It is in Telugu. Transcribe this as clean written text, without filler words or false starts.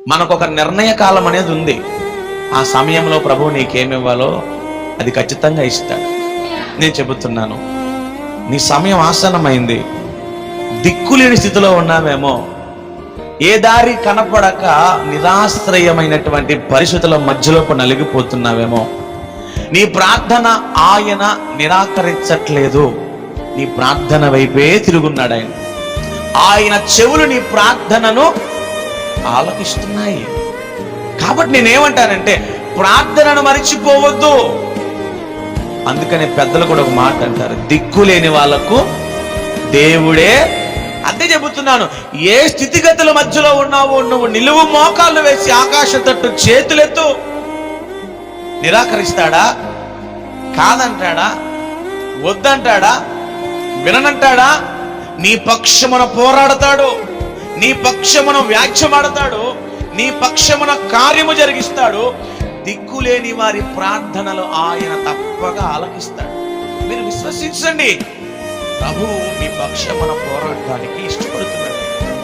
మనకు ఒక నిర్ణయ కాలం అనేది ఉంది. ఆ సమయంలో ప్రభువు నీకేమివ్వాలో అది ఖచ్చితంగా ఇస్తాడు. నేను చెబుతున్నాను, నీ సమయం ఆసన్నమైంది. దిక్కులేని స్థితిలో ఉన్నావేమో, ఏ దారి కనపడక నిరాశ్రయమైనటువంటి పరిస్థితుల మధ్యలో నలిగిపోతున్నావేమో, నీ ప్రార్థన ఆయన నిరాకరించట్లేదు. నీ ప్రార్థన వైపే తిరుగున్నాడు ఆయన. ఆయన చెవులు నీ ప్రార్థనను ఆలకిస్తున్నాయి. కాబట్టి నేనేమంటానంటే, ప్రార్థనను మరిచిపోవద్దు. అందుకనే పెద్దలు కూడా ఒక మాట అంటారు, దిక్కులేని వాళ్లకు దేవుడే. అంతే చెబుతున్నాను, ఏ స్థితిగతుల మధ్యలో ఉన్నావో నువ్వు నిలువు మోకాళ్ళు వేసి ఆకాశం తట్టు చేతులెత్తు. నిరాకరిస్తాడా? కాదంటాడా? వద్దంటాడా? విననంటాడా? నీ పక్షమున పోరాడతాడు, నీ పక్షమున వ్యాఖ్యమాడతాడు, నీ పక్షమున కార్యము జరిగిస్తాడు. దిక్కులేని వారి ప్రార్థనలు ఆయన తప్పగా ఆలకిస్తాడు. మీరు విశ్వసించండి, ప్రభువు మీ పక్షమున పోరాడటానికి ఇష్టపడుతున్నాడు.